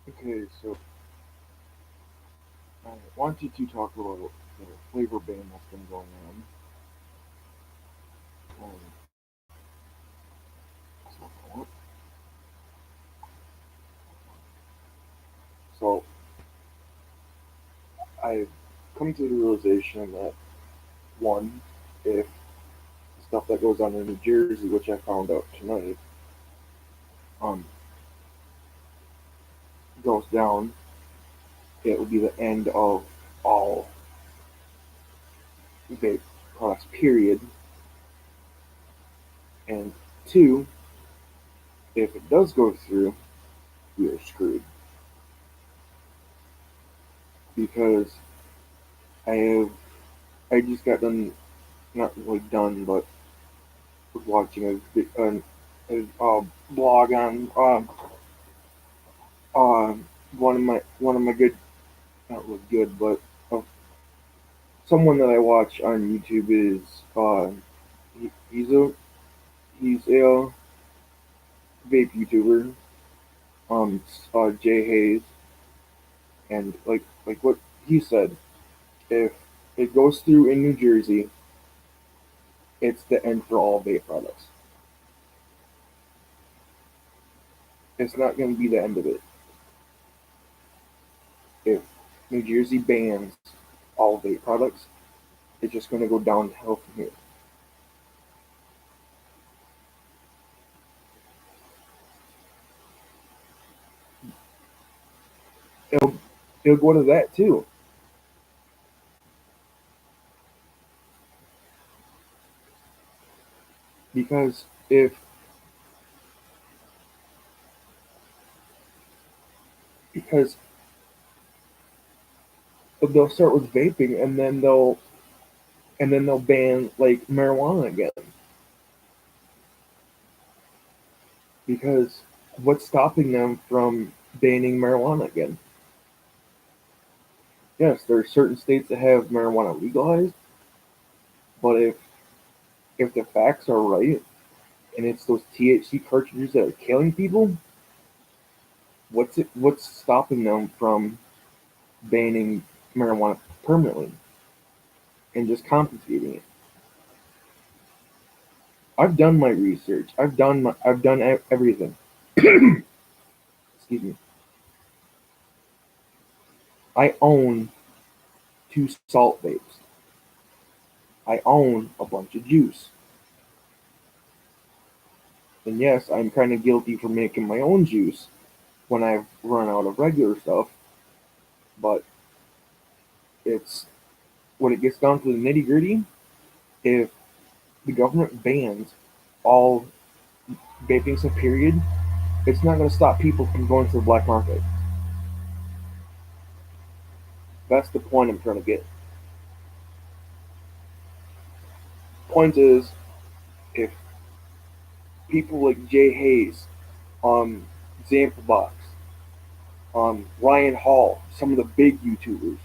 Okay, so I wanted to talk about the flavor ban that's been going on. So, so I've come to the realization that one, if the stuff that goes on in New Jersey, which I found out tonight, um, goes down, it will be the end of all vape products, period. And two, if it does go through, we are screwed because I have I just got done, not really done, but was watching a blog on uh, one of my good, not really good, but uh, someone that I watch on YouTube is he, he's a he's a vape YouTuber, Jay Hayes, and like what he said, if it goes through in New Jersey, it's the end for all vape products. It's not going to be the end of it. If New Jersey bans all vape products, it's just going to go downhill from here. It'll it'll go to that too, because because they'll start with vaping and then they'll ban like marijuana again, because what's stopping them from banning marijuana again? Yes, there are certain states that have marijuana legalized, but if the facts are right and it's those THC cartridges that are killing people, what's stopping them from banning marijuana permanently and just confiscating it? I've done my research. I've done everything. Excuse me. I own two salt vapes. I own a bunch of juice. And yes, I'm kind of guilty for making my own juice when I've run out of regular stuff, but it's when it gets down to the nitty gritty, if the government bans all vaping stuff, period, it's not going to stop people from going to the black market. That's the point I'm trying to get. Point is, if people like Jay Hayes, Xamplebox, Ryan Hall, some of the big YouTubers,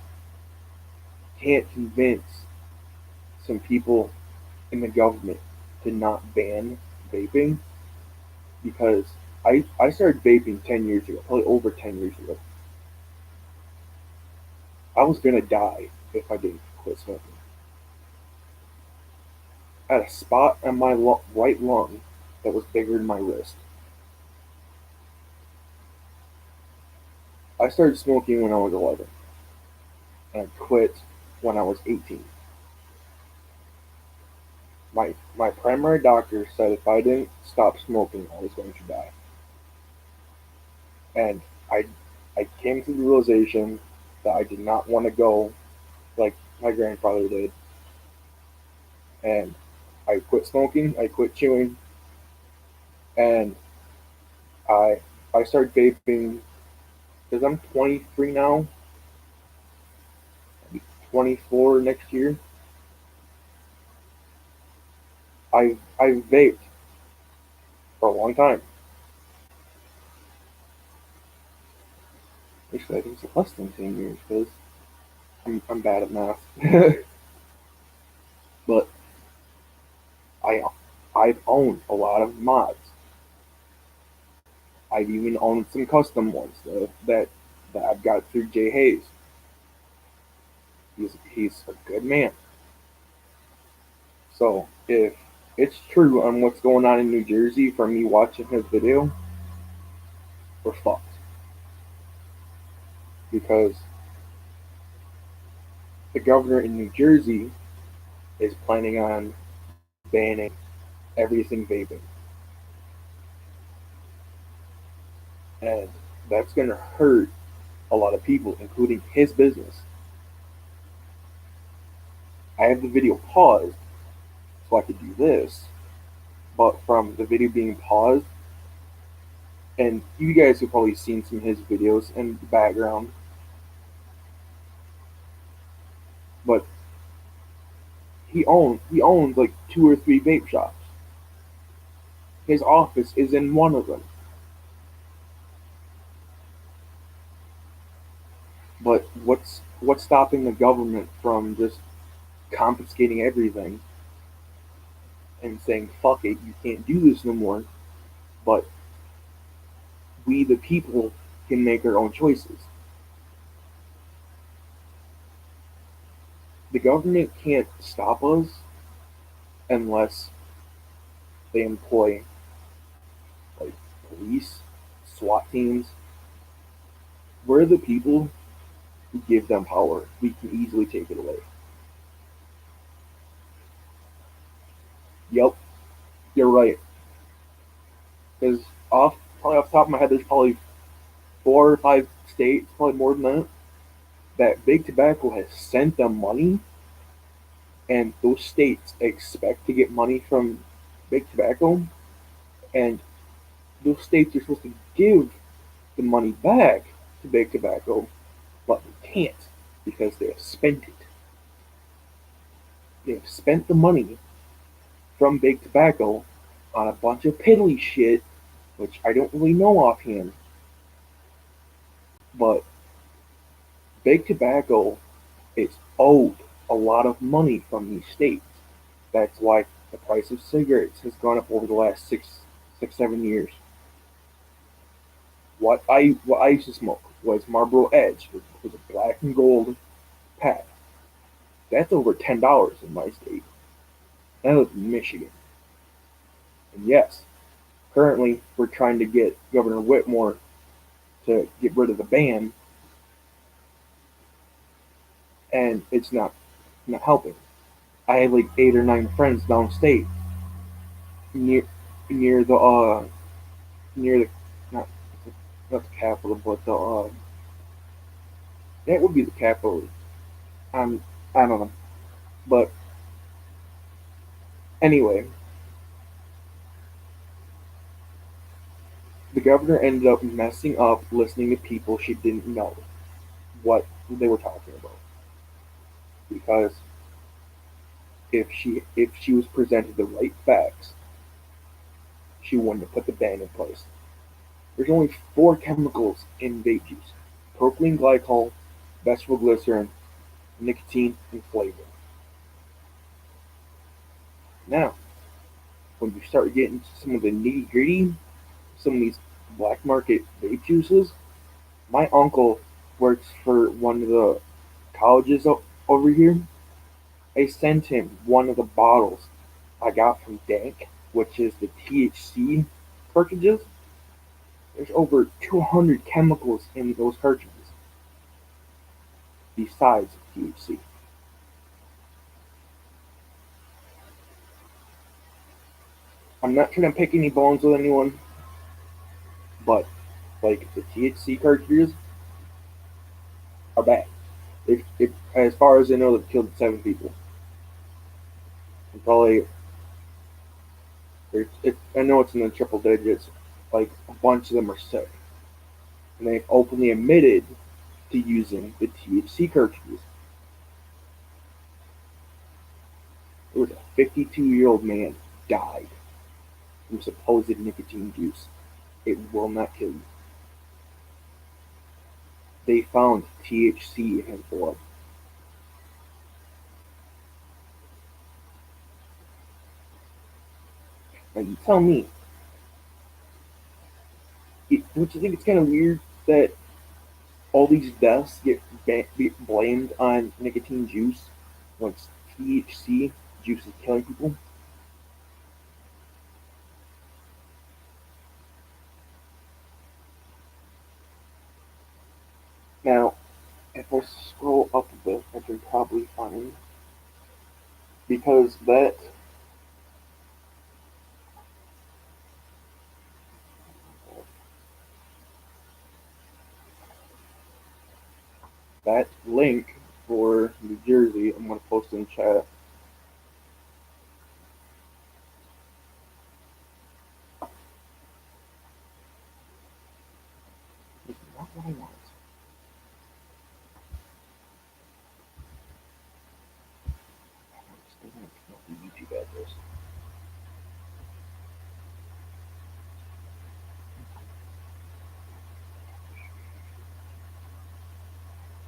can't convince some people in the government to not ban vaping, because I started vaping 10 years ago, probably over 10 years ago. I was going to die if I didn't quit smoking. I had a spot on my right lung that was bigger than my wrist. I started smoking when I was 11, and I quit when I was 18. My primary doctor said if I didn't stop smoking, I was going to die. And I I came to the realization that I did not want to go like my grandfather did, and I quit smoking, I quit chewing, and I I started vaping because I'm 23 now, I'll be 24 next year. I've vaped for a long time. Actually, I think it's less than 10 years because I'm bad at math. But I I've owned a lot of mods. I've even owned some custom ones that I've got through Jay Hayes. He's a good man. So if it's true on what's going on in New Jersey from me watching his video, we're fucked. Because the governor in New Jersey is planning on banning everything vaping. And that's going to hurt a lot of people, including his business. I have the video paused so I could do this, but from the video being paused, and you guys have probably seen some of his videos in the background, but he owns like two or three vape shops. His office is in one of them. But what's stopping the government from just confiscating everything and saying fuck it, you can't do this no more? But we the people can make our own choices. The government can't stop us unless they employ like police, SWAT teams. We're the people who give them power. We can easily take it away. Yep, you're right. Because off the top of my head, there's probably 4 or 5 states, probably more than that big tobacco has sent them money, and those states expect to get money from big tobacco, and those states are supposed to give the money back to big tobacco, but they can't because they have spent it. They have spent the money from big tobacco on a bunch of piddly shit, which I don't really know offhand, but big tobacco is owed a lot of money from these states. That's why the price of cigarettes has gone up over the last 7 years. What I used to smoke was Marlboro Edge, which was a black and gold pack. That's over $10 in my state. That was Michigan. And yes, currently we're trying to get Governor Whitmore to get rid of the ban, and it's not helping. I have like 8 or 9 friends downstate near near the near the not not the capital, but the that would be the capital. I'm I don't know, but anyway, the governor ended up messing up listening to people she didn't know what they were talking about because if she was presented the right facts, she wouldn't have put the ban in place. There's only 4 chemicals in vape juice: propylene glycol, vegetable glycerin, nicotine, and flavor. Now, when you start getting to some of the nitty gritty, some of these black market vape juices, my uncle works for one of the colleges over here. I sent him one of the bottles I got from Dank, which is the THC cartridges. There's over 200 chemicals in those cartridges besides THC. I'm not trying to pick any bones with anyone, but like the THC cartridges are bad. As far as I know, they've killed 7 people. And probably, I know it's in the triple digits. Like a bunch of them are sick, and they've openly admitted to using the THC cartridges. There was a 52-year-old man died from supposed nicotine juice. It will not kill you. They found THC in his blood. And you tell me, Don't you think it's kind of weird that all these deaths get blamed on nicotine juice when it's THC juice is killing people? Now, if I scroll up a bit, I can probably find because that link for New Jersey, I'm gonna post in chat. This is not what I want. It's not the YouTube address.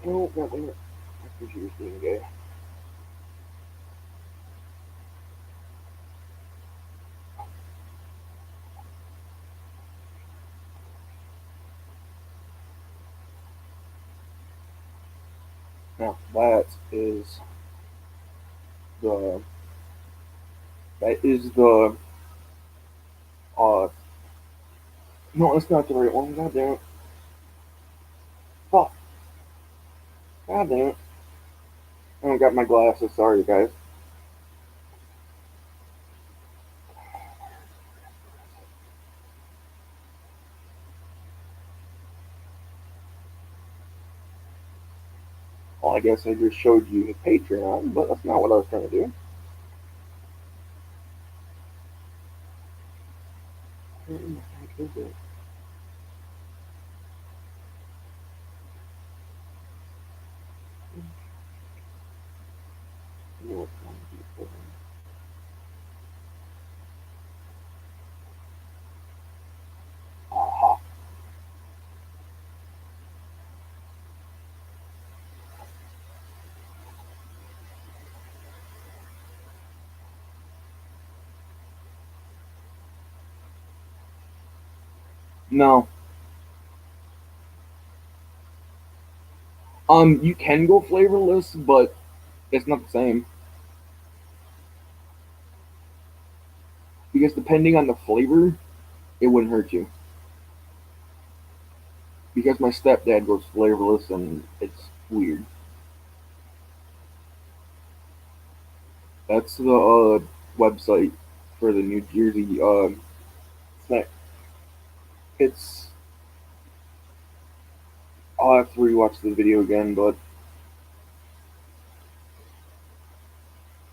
No, not there. My computer's being gay. Now the that is the uh no, it's not the right one. God damn it. Fuck. God damn it. I don't got my glasses. Sorry, guys. Well, I guess I just showed you his Patreon, but that's not what I was trying to do. Where in the heck is it? You know what's going to be for him. Aha. No. You can go flavorless, but it's not the same. Because depending on the flavor, it wouldn't hurt you. Because my stepdad goes flavorless and it's weird. That's the website for the New Jersey snack. It's I'll have to rewatch the video again, but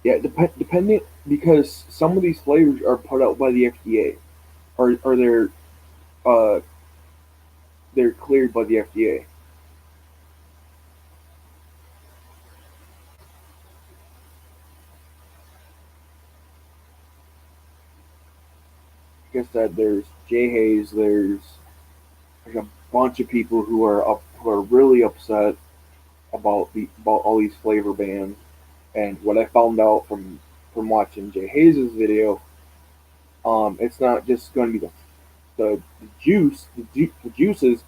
yeah, depending because some of these flavors are put out by the FDA, or uh they're cleared by the FDA. Like I said, there's Jay Hayes, there's a bunch of people who are really upset about all these flavor bans. And what I found out from watching Jay Hayes' video, it's not just going to be the juice, the juices.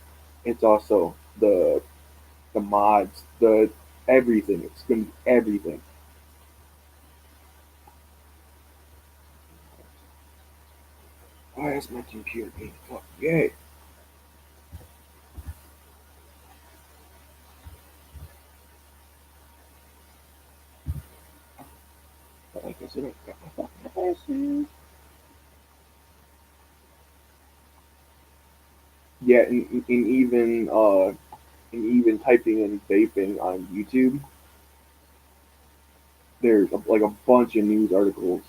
It's also the mods, the everything. It's going to be everything. Why is my computer being fucking gay? Like I said, I got my fucking glasses. Yeah, and even typing in vaping on YouTube, there's like a bunch of news articles.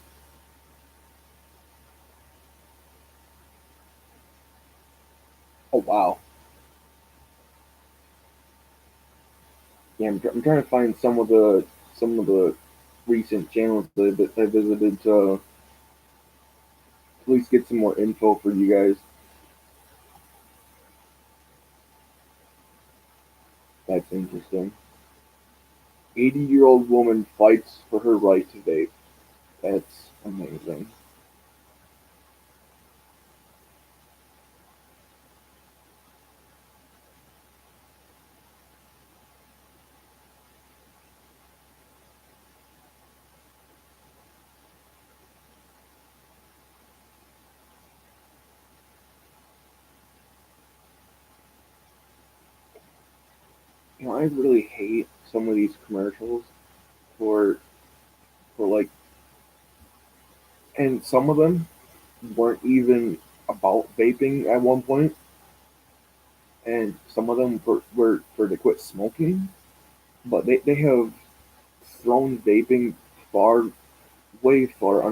Oh wow. Yeah, I'm trying to find some of the recent channels that I visited to at least get some more info for you guys. That's interesting. 80-year-old woman fights for her right to vape. That's amazing. I really hate some of these commercials for like, and some of them weren't even about vaping at one point, and some of them were for to quit smoking, but they have thrown vaping far, way far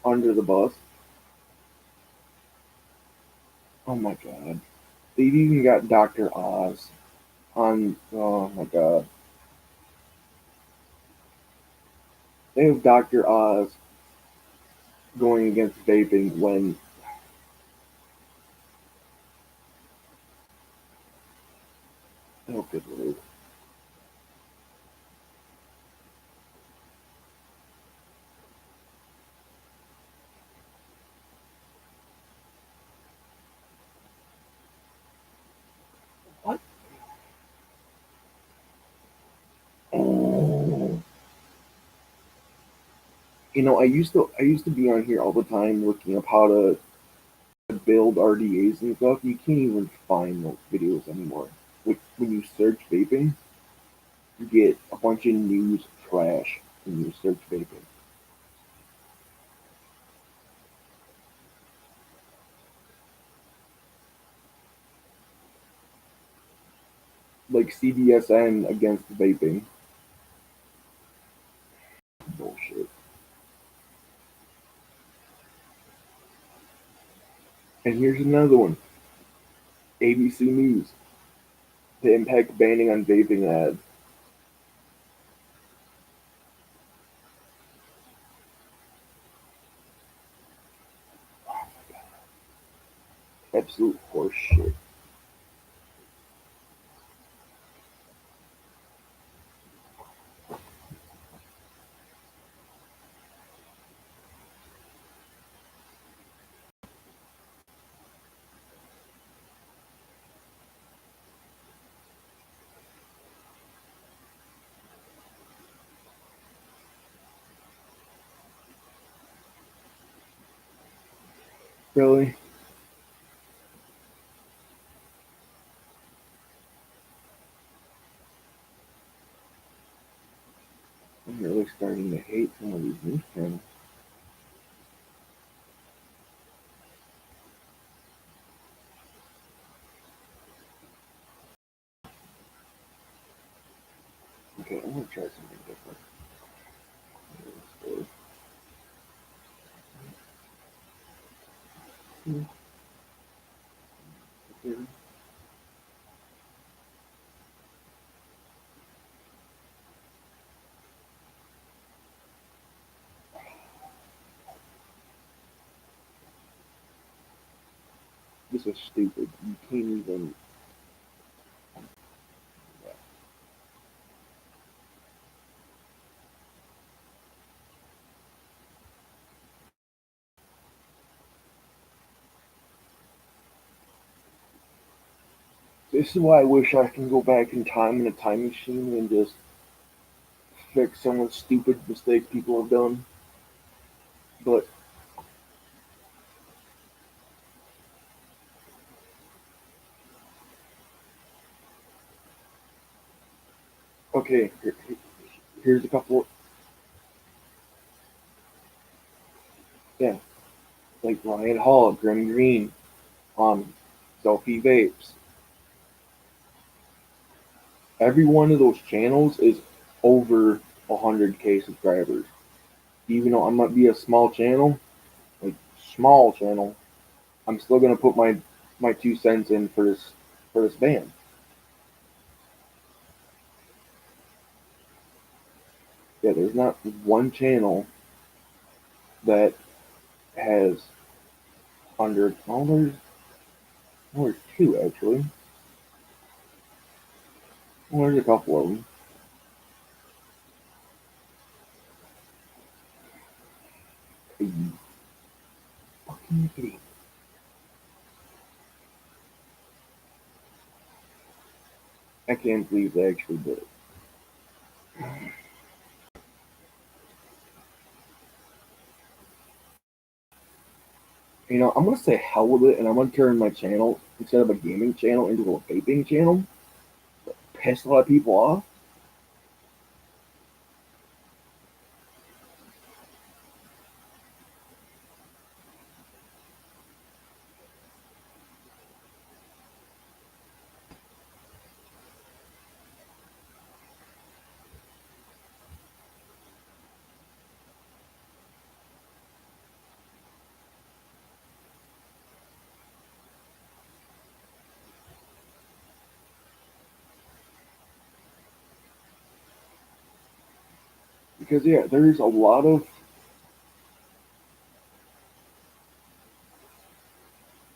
under the bus. Oh my god. They've even got Dr. Oz on. Oh my god. They have Dr. Oz going against vaping when. Oh, good lord. What? Oh. I used to be on here all the time looking up how to build RDAs and stuff. You can't even find those videos anymore. When you search vaping, you get a bunch of news trash when you search vaping. Like CDSN against vaping. Bullshit. And here's another one. ABC News. The impact banning on vaping ads. Absolute horseshit. Really? I'm really starting to hate some of these news channels. Okay, I'm gonna try something different. This is stupid. You can't even. This is why I wish I can go back in time in a time machine and just fix some of the stupid mistakes people have done. But okay, here's a couple. Yeah, like Ryan Hall, Grim Green, Selfie Vapes. Every one of those channels is over 100K subscribers. Even though I might be a small channel, like small channel, I'm still gonna put my 2 cents in for this band. Yeah, there's not one channel that has under. There's two actually. Well, there's a couple of them. Are you fucking kidding? I can't believe they actually did it. I'm gonna say hell with it, and I'm gonna turn my channel instead of a gaming channel into a vaping channel. pissed a lot of people off. Because yeah, there's a lot of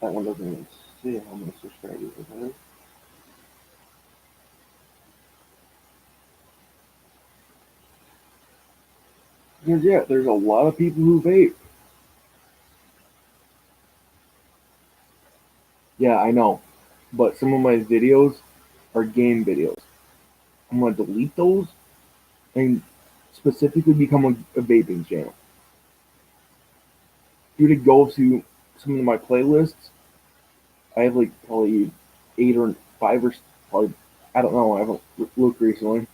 that one doesn't even see how many subscribers it has. Because yeah, there's a lot of people who vape. Yeah, I know. But some of my videos are game videos. I'm gonna delete those and specifically become a vaping channel. You to go to some of my playlists. I have like probably eight or five or probably I don't know. I haven't looked recently,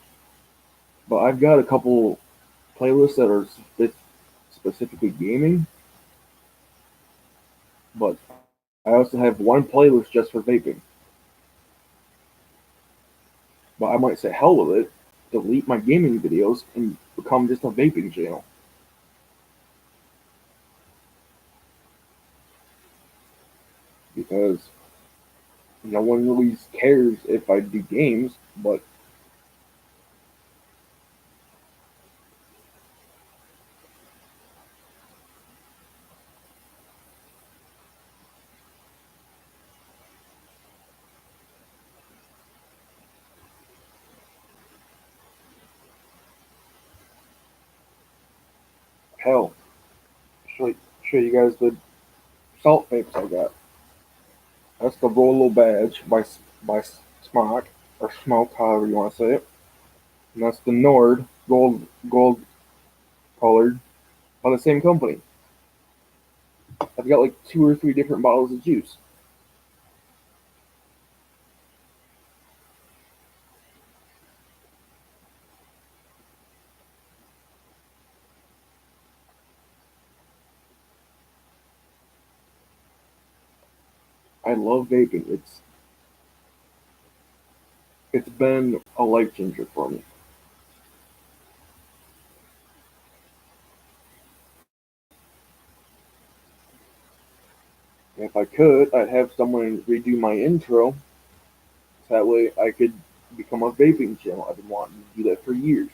but I've got a couple playlists that are specifically gaming. But I also have one playlist just for vaping. But I might say hell with it, delete my gaming videos, and become just a vaping channel because no one really cares if I do games. But hell, show show you guys the salt vapes I got. That's the Rolo badge by Smock or Smoke, however you want to say it. And that's the Nord gold colored by the same company. I've got like two or three different bottles of juice. I love vaping. It's been a life changer for me. If I could, I'd have someone redo my intro so that way I could become a vaping channel. I've been wanting to do that for years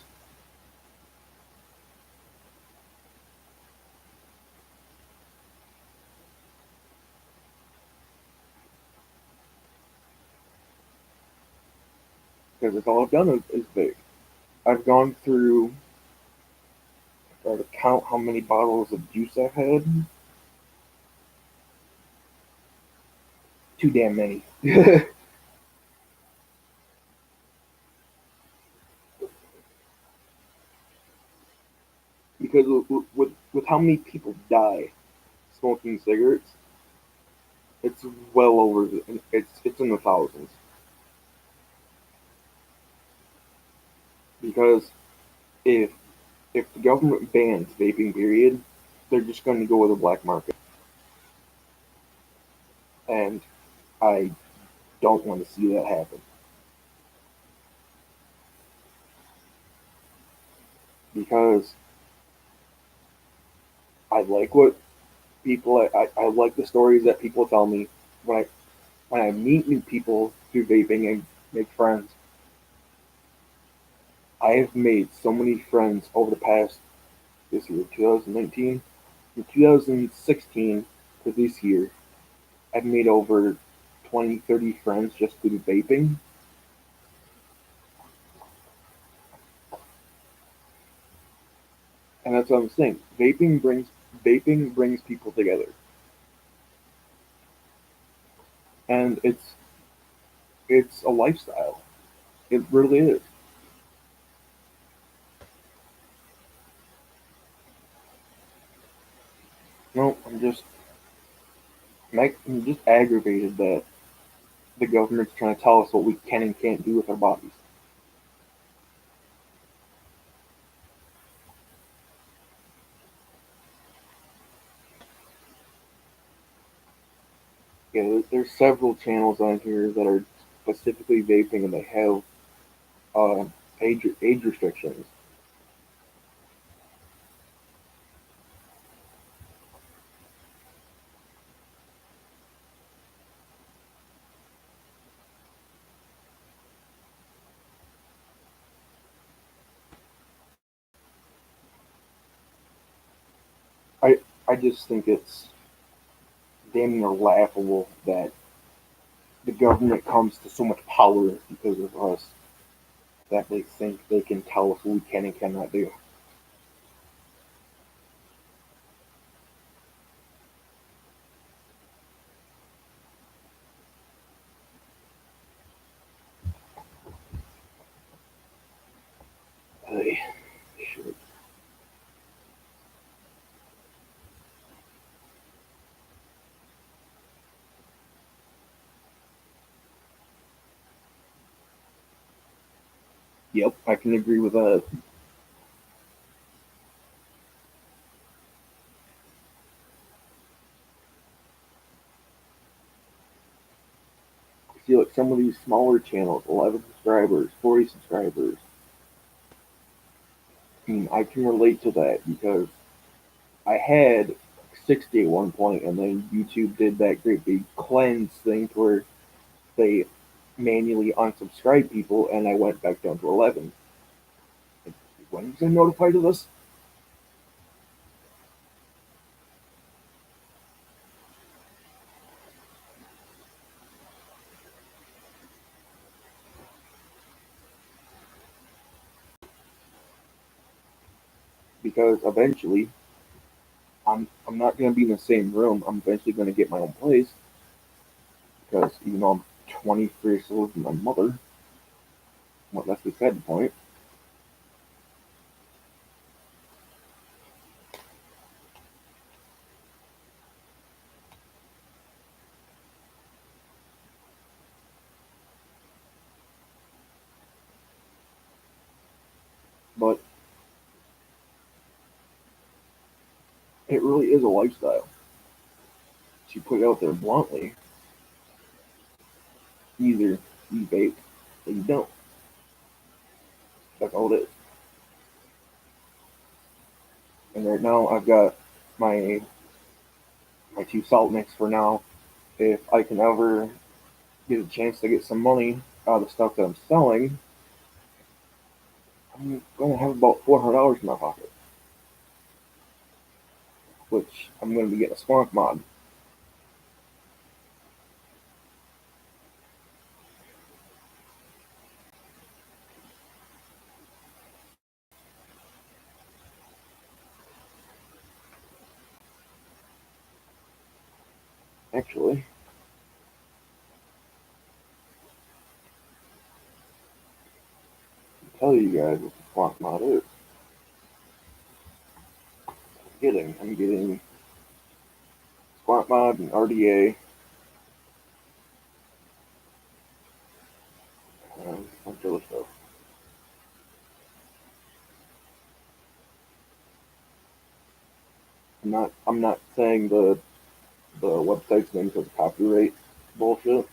because it's all I've done is vape. I've gone through, to count how many bottles of juice I've had. Too damn many. Because with how many people die smoking cigarettes, it's well over. It's in the thousands. Because if if the government bans vaping, period, they're just going to go with the black market, and I don't want to see that happen because I like what I like the stories that people tell me when I meet new people through vaping and make friends. I have made so many friends over the past this year, 2019, from 2016 to this year. I've made over 20, 30 friends just through vaping. And that's what I'm saying. Vaping brings people together. And it's a lifestyle. It really is. No, I'm just aggravated that the government's trying to tell us what we can and can't do with our bodies. Yeah, there's several channels on here that are specifically vaping, and they have age restrictions. I I just think it's damn near laughable that the government comes to so much power because of us that they think they can tell us what we can and cannot do. Hey, shit. Yep, I can agree with that. See, like some of these smaller channels, 11 subscribers, 40 subscribers. I mean, I can relate to that because I had 60 at one point, and then YouTube did that great big cleanse thing to where they manually unsubscribe people, and I went back down to 11. When was I notified of this? Because eventually, I'm not going to be in the same room. I'm eventually going to get my own place because even though I'm 23 years old with my mother, well, that's beside the point. But it really is a lifestyle. To put it out there bluntly, either you vape or you don't. That's all it is. And right now, I've got my my two salt mix for now. If I can ever get a chance to get some money out of the stuff that I'm selling, I'm going to have about $400 in my pocket, which I'm going to be getting a Squonk mod. Actually, I'll tell you guys what the Squonk mod is. I'm getting Squonk mod and RDA, and a bunch of other stuff. I'm not saying the website's name because of copyright bullshit.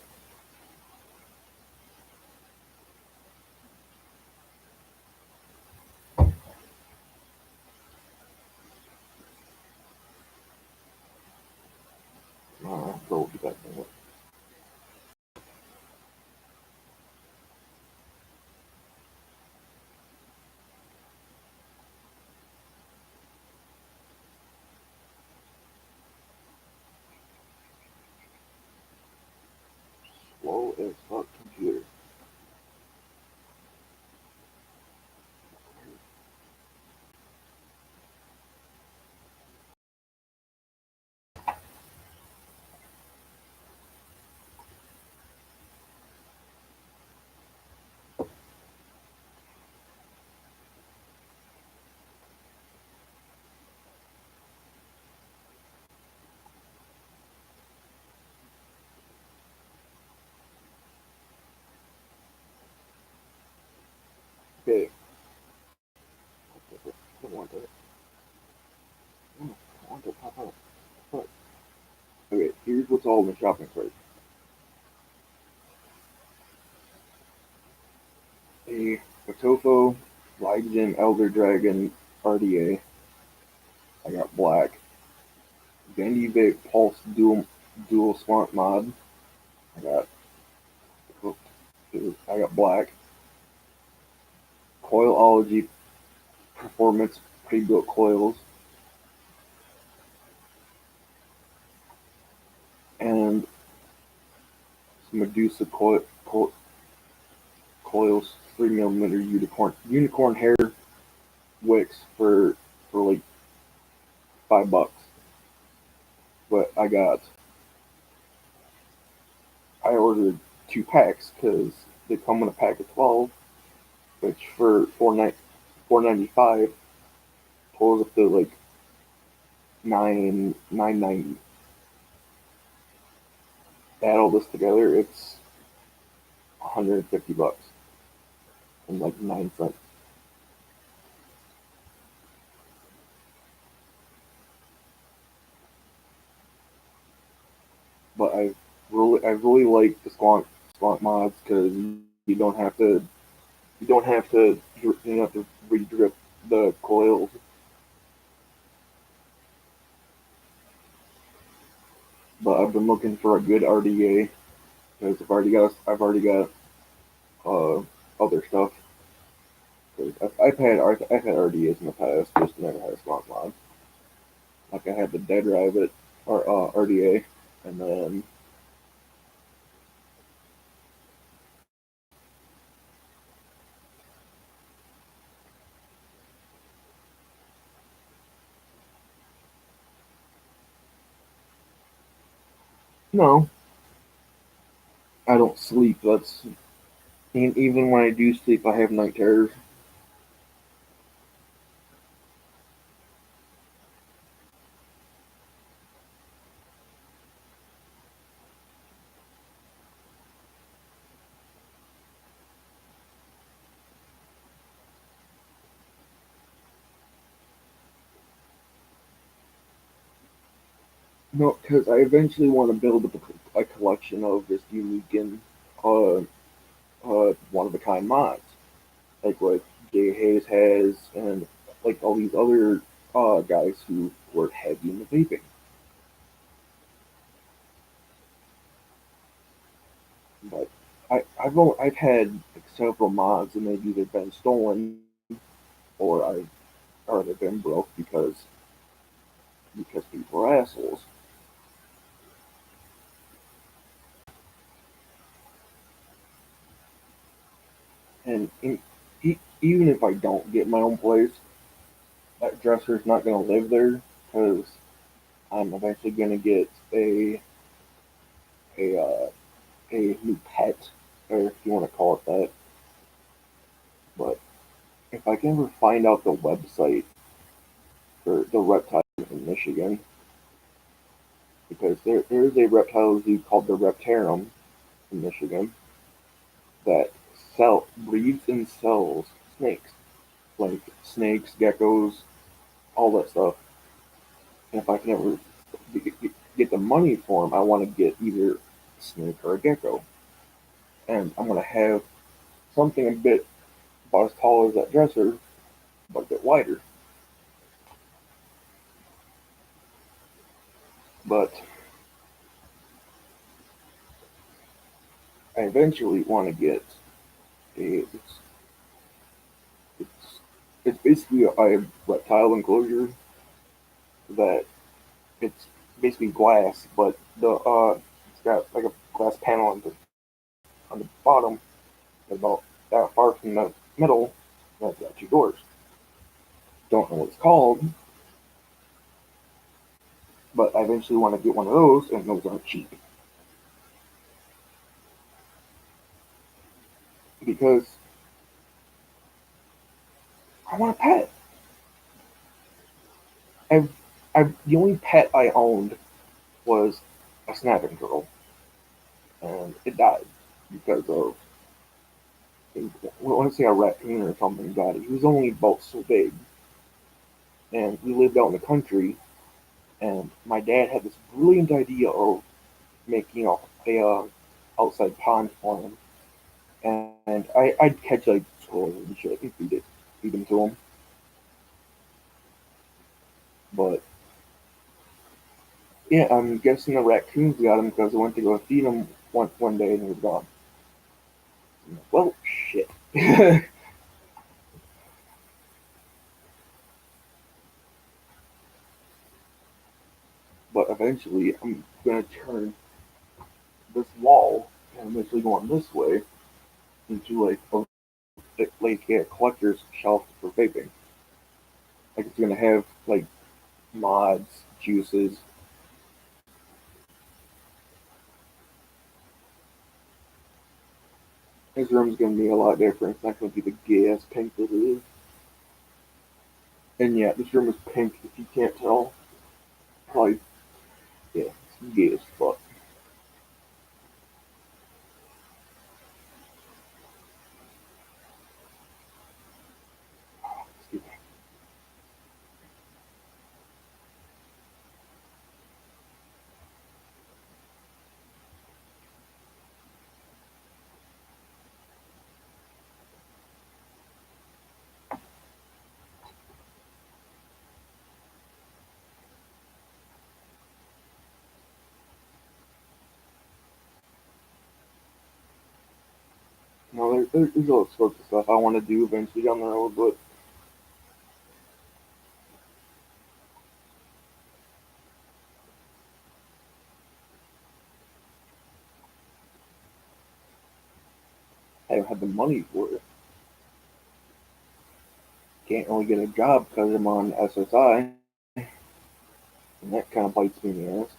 Go do that thing. Slow as fuck computer. What's all in the shopping cart? A Patofo Legion Elder Dragon RDA. I got black. Bendy Vape Pulse Dual Smart Mod. I got I got black. Coilology Performance Pre-Built Coils. And Medusa Coils 3 millimeter unicorn hair wicks for like $5. But I ordered 2 packs because they come in a pack of 12, which for $4.95 pulls up to like $9.90. Add all this together, it's $150 and like 9 cents. But I really like the squonk mods because you don't have to you don't have to you don't have to re-drip the coils. But I've been looking for a good RDA because I've already got other stuff. Cause I've had RDAs in the past, just never had a squonk mod. Like I had the Dead Rabbit or RDA, and then no, I don't sleep. Even when I do sleep, I have night terrors. No, because I eventually want to build up a collection of just unique and uh, one of a kind mods, like what Jay Hayes has, and like all these other guys who were heavy in the vaping. But I've had like, several mods, and they've either been stolen or I or they've been broke because people are assholes. And even if I don't get my own place, that dresser's not going to live there because I'm eventually going to get a a new pet, or if you want to call it that. But if I can ever find out the website for the reptiles in Michigan, because there is a reptile zoo called the Reptarium in Michigan that breeds and sells snakes, like snakes, geckos, all that stuff. And if I can ever get the money for them, I want to get either a snake or a gecko, and I'm gonna have something a bit about as tall as that dresser, but a bit wider. But I eventually want to get a. It's, it's basically a reptile enclosure that it's basically glass, but it's got like a glass panel on the bottom, about that far from the middle. That's got 2 doors. Don't know what it's called, but I eventually want to get one of those, and those aren't cheap because I want a pet. I've, the only pet I owned was a snapping turtle, and it died because of I want to say a raccoon or something got it. He was only about so big, and we lived out in the country. And my dad had this brilliant idea of make a outside pond for him, and I'd catch like squirrels and shit and feed them to him. But yeah, I'm guessing the raccoons got him because I went to go feed him one day and he was gone. Well, shit. But eventually, I'm gonna turn this wall and I'm actually going this way into like a collector's shelf for vaping. Like it's gonna have like mods, juices. His room's gonna be a lot different. It's not gonna be the gay ass pink that it is. And yeah, this room is pink. If you can't tell, probably yeah, it's gay as fuck. No, there's all sorts of stuff I want to do eventually down the road, but I don't have the money for it. Can't really get a job because I'm on SSI, and that kind of bites me in the ass.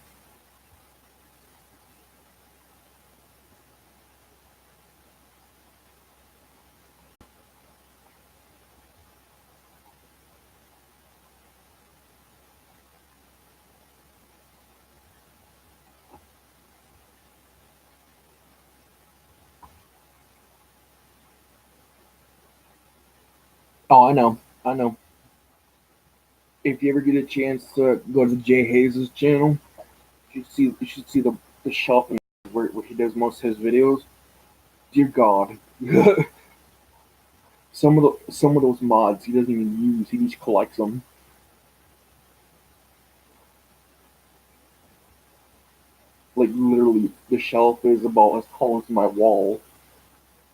Oh, I know. If you ever get a chance to go to Jay Hayes' channel, you should see the shelf where he does most of his videos. Dear God, some of those mods he doesn't even use. He just collects them. Like literally, the shelf is about as tall as my wall,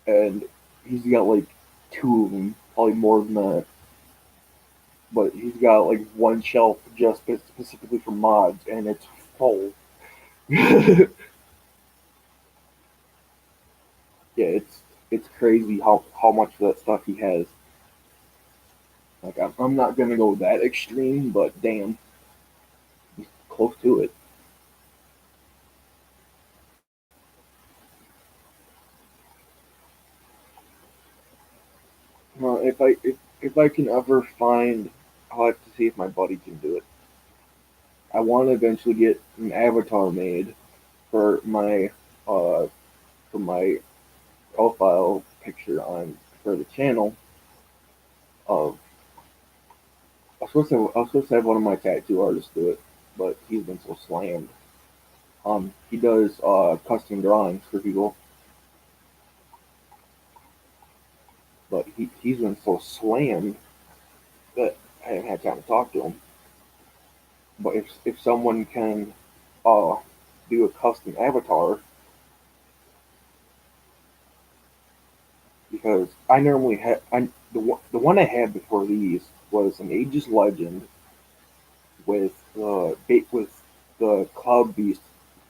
and he's got like two of them, probably more than that. But he's got like one shelf just specifically for mods, and it's full. Yeah, it's crazy how much of that stuff he has. Like I'm not gonna go that extreme, but damn, close to it. Well, if I can ever find, I'll have to see if my buddy can do it. I want to eventually get an avatar made for uh for my profile picture on for the channel. Of I was supposed to have one of my tattoo artists do it, but he's been so slammed. He does custom drawings for people, but he's been so slammed that I haven't had time to talk to him. But if someone can uh do a custom avatar, because I normally have the one I had before these was an Aegis Legend with with the Cloud Beast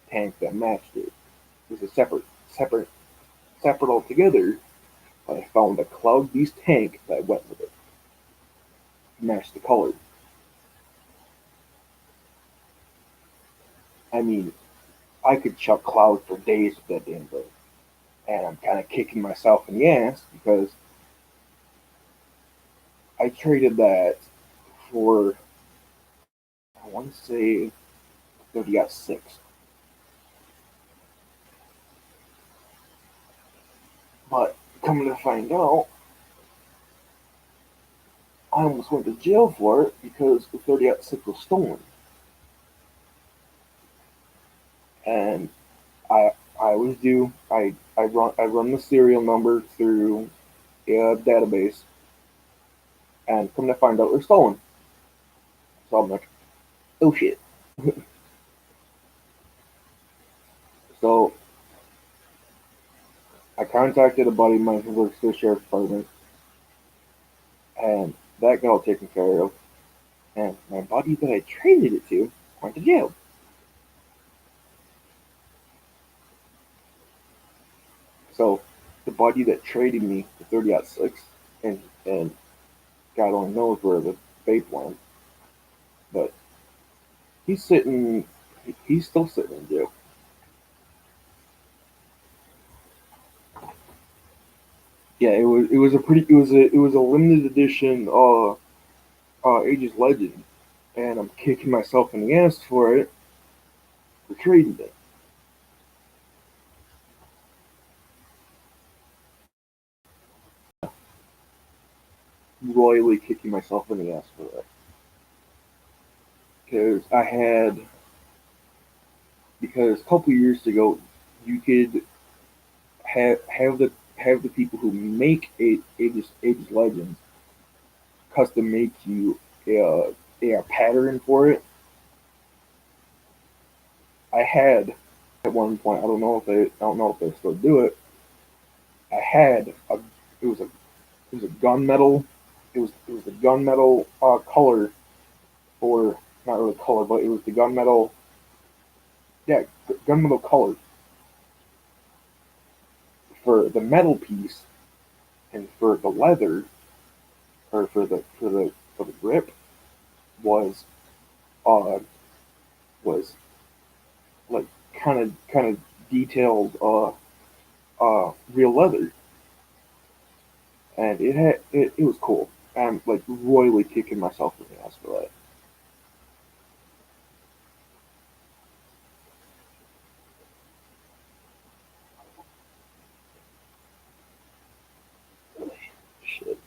tank that matched it. It was a separate altogether. But I found a Cloud Beast tank that went with it, matched the color. I mean, I could chuck Cloud for days with that damn thing, and I'm kind of kicking myself in the ass because I traded that for I want to say 30 got six. But coming to find out, I almost went to jail for it because the 30 got six was stolen. And I always do. I run the serial number through a database, and come to find out they're stolen. So I'm like, oh shit. So I contacted a buddy of mine who works for the sheriff's department, and that got all taken care of. And my buddy that I traded it to went to jail. So the buddy that traded me the 30-06, and God only knows where the vape went, but he's sitting, he's still sitting in jail. Yeah, it was a limited edition Ages Legend, and I'm kicking myself in the ass for it for trading it. Royally kicking myself in the ass for that because because a couple years ago you could have the people who make Ages Legends custom make you a pattern for it. I had at one point. I don't know if they still do it. I had a it was a it was a gunmetal. It was the gunmetal color for not really color, but it was the gunmetal. Yeah, gunmetal color for the metal piece, and for the leather or for the grip was uh was like kind of detailed real leather, and it was cool. I'm like royally kicking myself in the ass for that. Shit,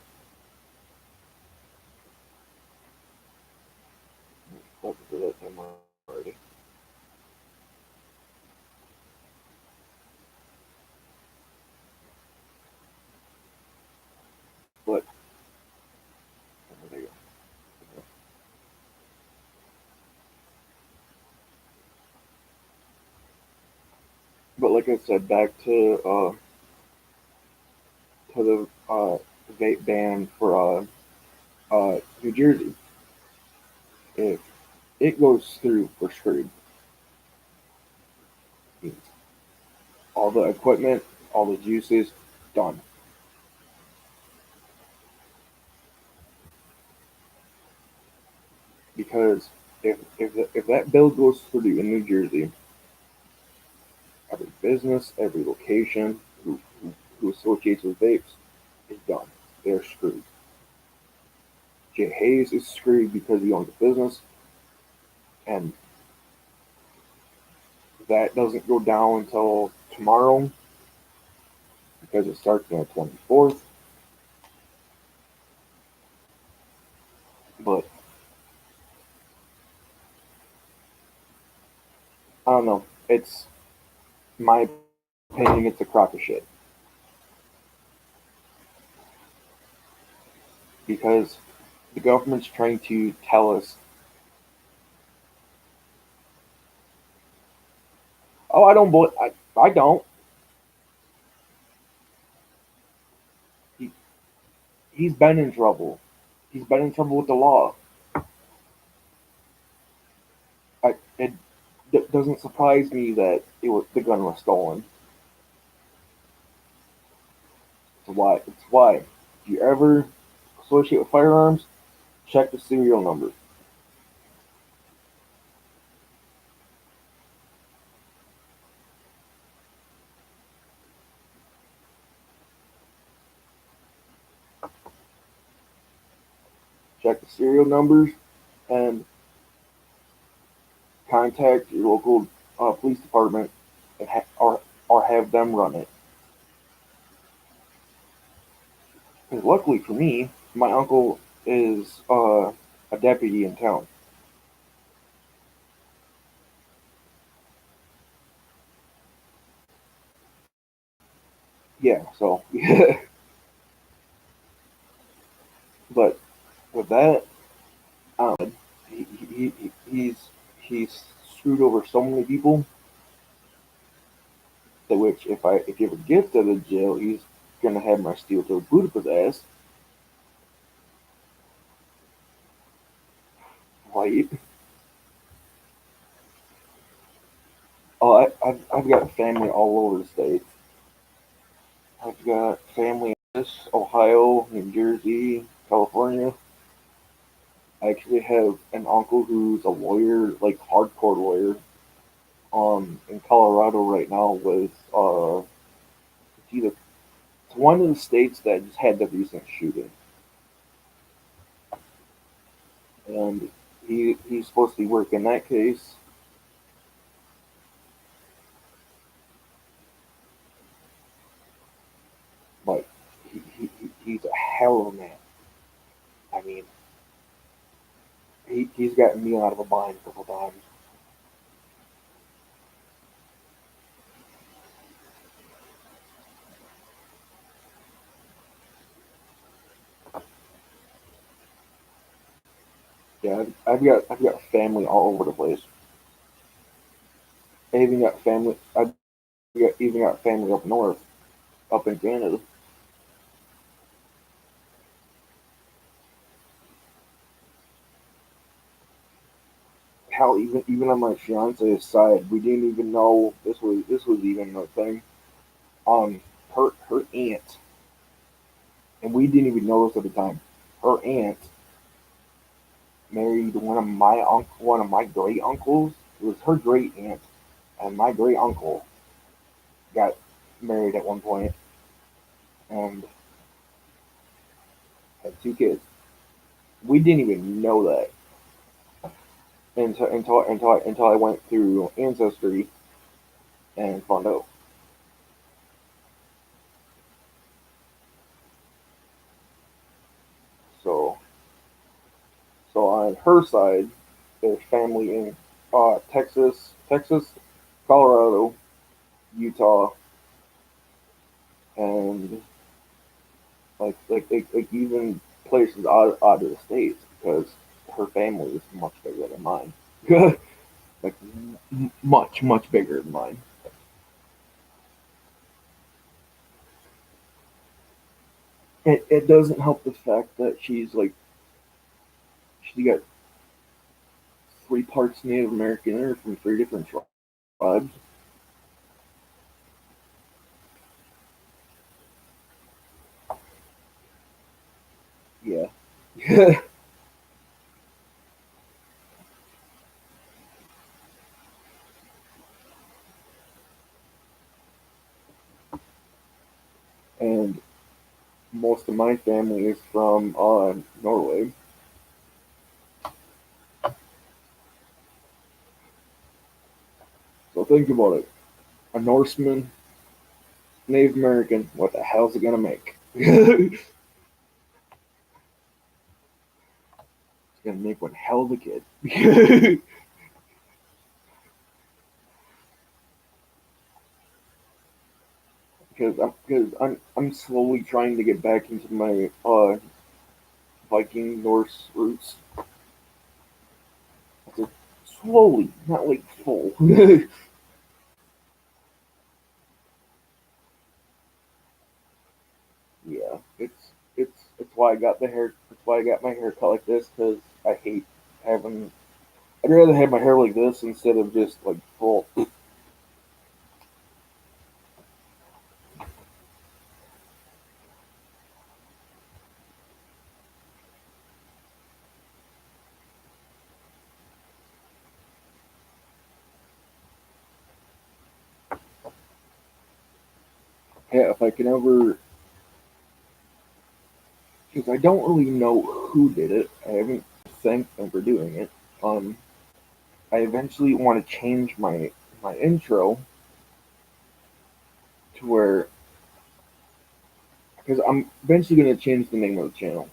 what was that time already? But there you go. But like I said, back to the vape ban for New Jersey. If it goes through, we're screwed. All the equipment, all the juices, done. Because if that bill goes through in New Jersey, every business, every location who associates with vapes is done. They're screwed. Jay Hayes is screwed because he owns a business, and that doesn't go down until tomorrow because it starts on the 24th. But I don't know. It's my opinion. It's a crock of shit because the government's trying to tell us, "Oh, I don't." He, he's been in trouble. He's been in trouble with the law. It doesn't surprise me that the gun was stolen. It's why. If you ever associate with firearms, check the serial number. Check the serial numbers and contact your local police department or have them run it. Because luckily for me, my uncle is a deputy in town. Yeah, so yeah, but with that, he's screwed over so many people that which if he ever gets out of jail, he's gonna have my steel toe boot up his ass. Right? Oh, I've got family all over the states. I've got family in this, Ohio, New Jersey, California. I actually have an uncle who's a lawyer, like hardcore lawyer, in Colorado right now with it's either it's one of the states that just had the recent shooting, and he's supposed to be working that case, but he's a hell of a man. I mean, he's gotten me out of a bind a couple times. Yeah, I've got family all over the place. I even got family. I've even got family up north, up in Canada. Hell, even on my fiance's side, we didn't even know this was even a thing. Um, her aunt, and we didn't even know this at the time. Her aunt married one of my great uncles. It was her great aunt, and my great uncle got married at one point and had two kids. We didn't even know that until I went through ancestry and found out. So so on her side, there's family in Texas, Colorado, Utah, and like even places out of the states because her family is much bigger than mine. Like much bigger than mine. It doesn't help the fact that she got 3 parts Native American in her from 3 different tribes. Yeah. And most of my family is from Norway. So think about it. A Norseman, Native American, what the hell's it gonna make? It's gonna make one hell of a kid. Because I'm slowly trying to get back into my Viking Norse roots. So slowly, not like full. Yeah, it's why I got the hair. It's why I got my hair cut like this because I hate having. I'd rather have my hair like this instead of just like full. Yeah, if I can ever, because I don't really know who did it. I haven't thanked them for doing it. Um, I eventually want to change my intro to where because I'm eventually gonna change the name of the channel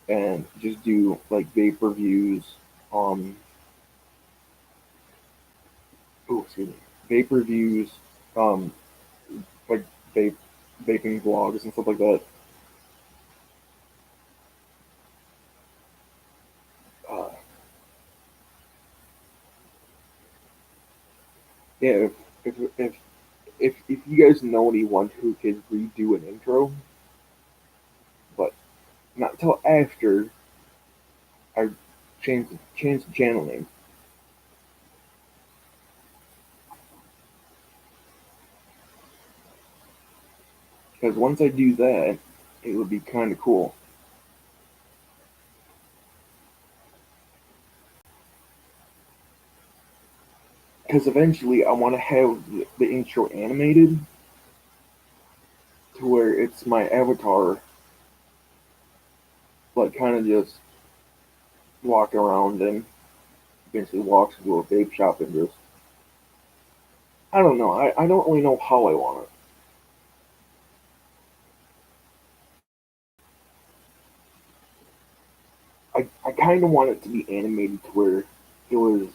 and just do like vape reviews. Um, oh excuse me, vape reviews. Um, like vape vaping vlogs and stuff like that. Uh, yeah, if if you guys know anyone who could redo an intro, but not until after I change the channel name, because once I do that, it would be kind of cool. Because eventually I want to have the intro animated to where it's my avatar, like kind of just walking around and eventually walks into a vape shop and just I don't know. I don't really know how I want it. I kind of want it to be animated to where it was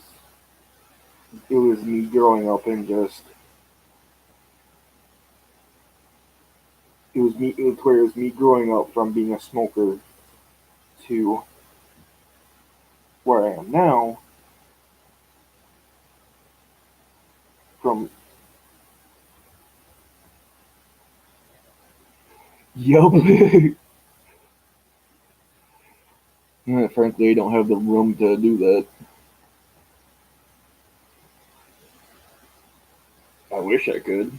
it was me growing up and just it was where it was me growing up from being a smoker to where I am now from yup. Yeah, frankly, I don't have the room to do that. I wish I could.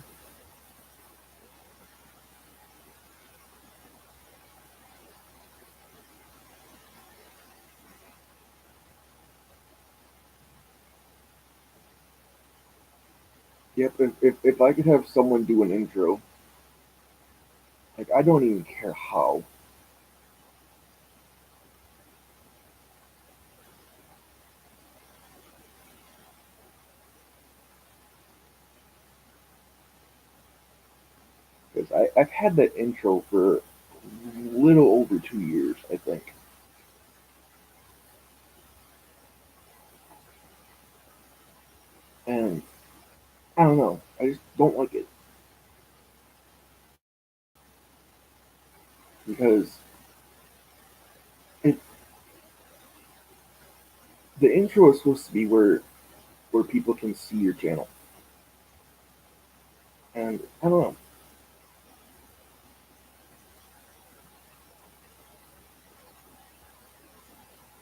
Yep, if I could have someone do an intro, like I don't even care how. Because I've had that intro for a little over 2 years, I think. And I don't know, I just don't like it. Because it, the intro is supposed to be where people can see your channel. And I don't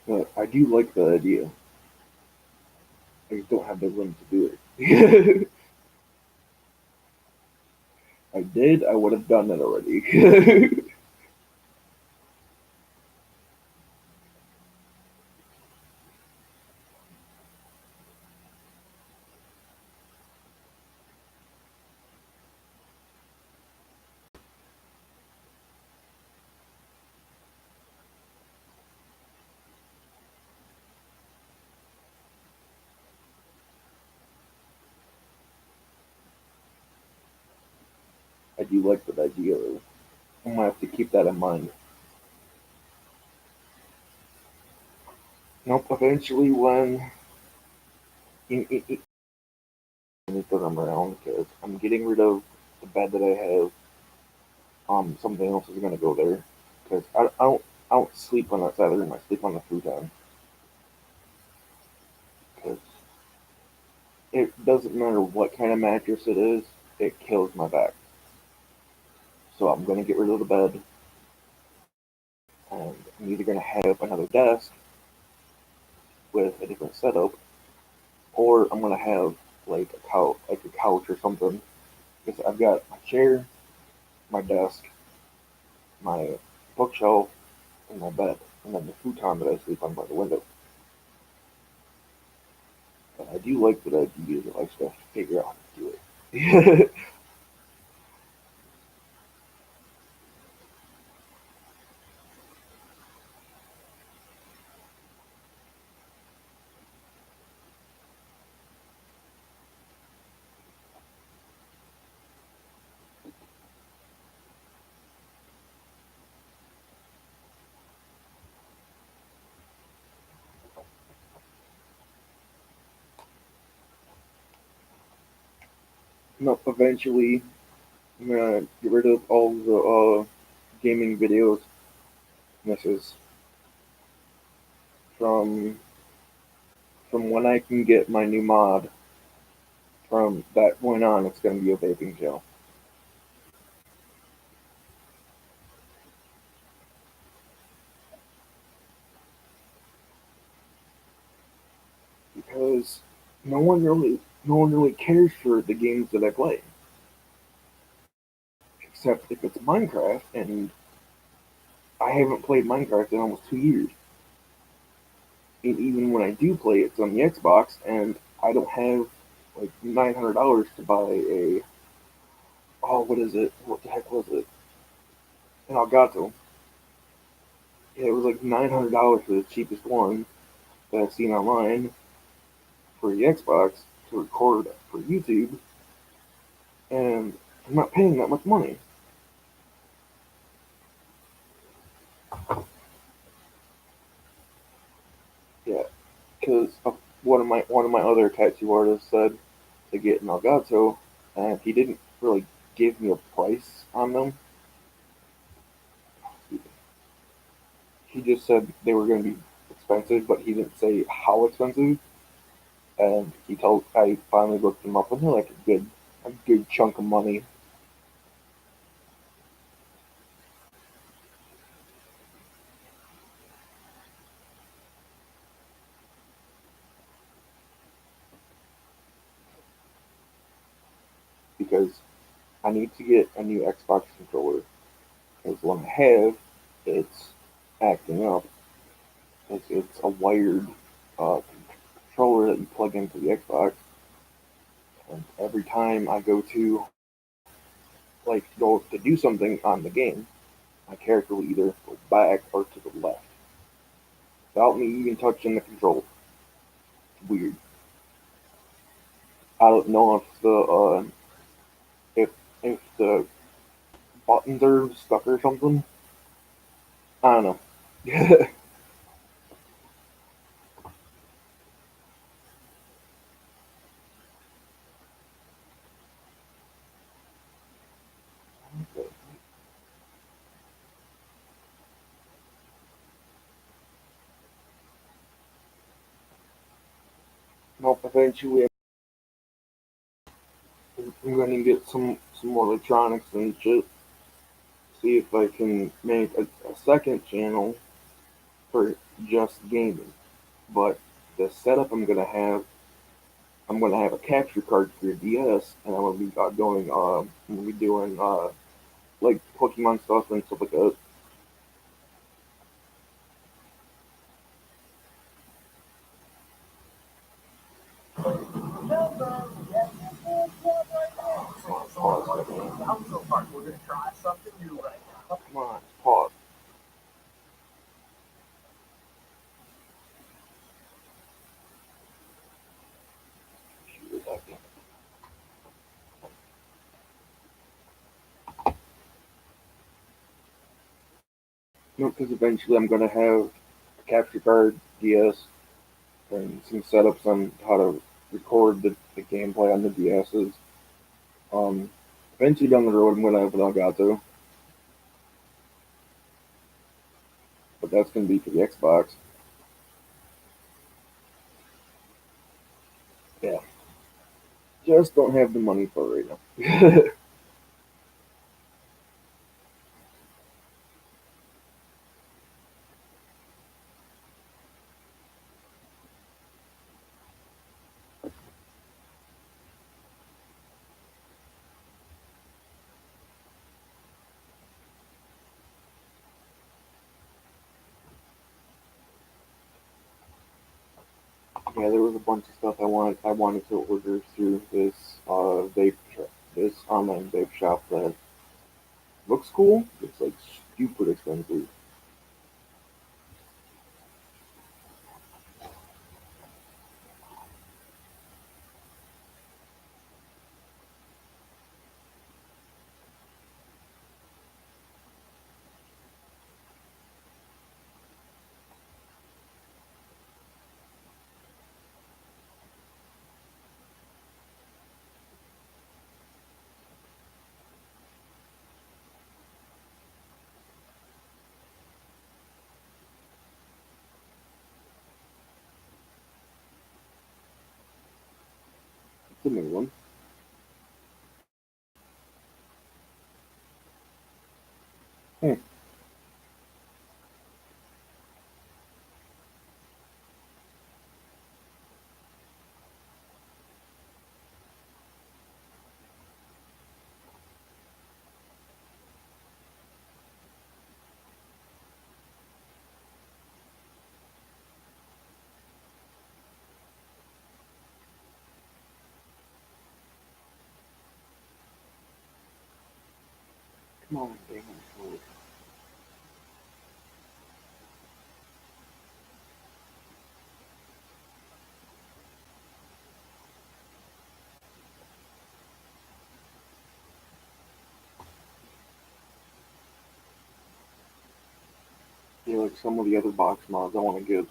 know, but I do like the idea. I just don't have the room to do it. I did, I would have done it already. I do like that idea though. I'm gonna have to keep that in mind. Nope, eventually when anything I'm around, because I'm getting rid of the bed that I have. Something else is gonna go there because I don't sleep on that side of the room. I sleep on the futon because it doesn't matter what kind of mattress it is, it kills my back. So I'm gonna get rid of the bed, and I'm either gonna have another desk with a different setup, or I'm gonna have like a couch or something. Because I've got my chair, my desk, my bookshelf, and my bed, and then the futon that I sleep on by the window. But I do like that idea that I still have to figure out how to do it. No, eventually, I'm gonna get rid of all the gaming videos. This is from when I can get my new mod. From that point on, it's gonna be a vaping gel because no one really cares for the games that I play, except if it's Minecraft, and I haven't played Minecraft in almost 2 years. And even when I do play, it's on the Xbox, and I don't have like $900 to buy a what is it? What the heck was it? An Elgato. Yeah, it was like $900 for the cheapest one that I've seen online for the Xbox to record for YouTube, and I'm not paying that much money. Yeah, because one of my other tattoo artists said to get an Elgato, and he didn't really give me a price on them. He just said they were going to be expensive, but he didn't say how expensive. And I finally looked them up, and they're like a good chunk of money because I need to get a new Xbox controller because one I have, it's acting up. It's a wired uh, controller that you plug into the Xbox, and every time I go to go to do something on the game, my character will either go back or to the left without me even touching the controller. It's weird. I don't know if if the buttons are stuck or something. I don't know. Nope. Eventually, I'm gonna get some more electronics and shit. See if I can make a second channel for just gaming. But the setup I'm gonna have a capture card for your DS, and I'm gonna be I'm gonna be doing like Pokemon stuff and stuff like that. Pause a second. Come on, pause. No, because eventually I'm gonna have a capture card, DS, and some setups on how to record the gameplay on the DSs. Um, Eventually down the road I'm gonna have an Elgato, but that's gonna be for the Xbox. Yeah, just don't have the money for it right now. Yeah, there was a bunch of stuff I wanted to order through this online vape shop that looks cool. It's like stupid expensive. the new one. Hmm. Come on, dang it. Yeah, like some of the other box mods I want to get.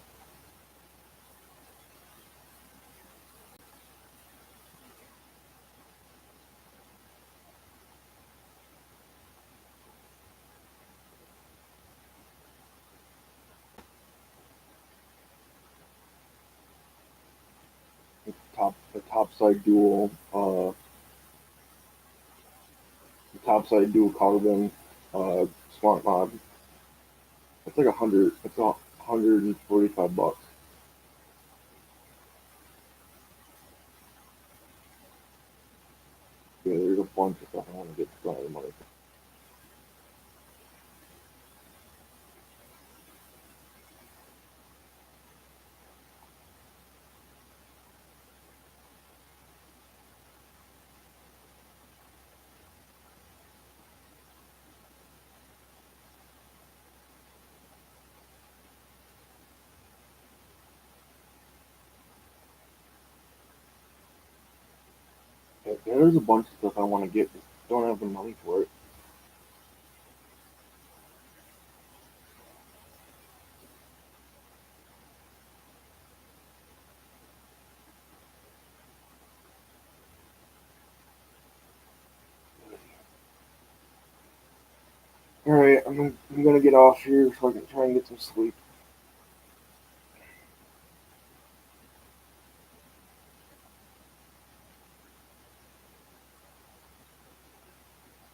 The top side dual, the top side dual carbon, smart mod. It's like 100. It's $145. Yeah, there's a bunch of stuff I want to get for the money. Yeah, there's a bunch of stuff I want to get. Just don't have the money for it. All right, I'm gonna get off here so I can try and get some sleep.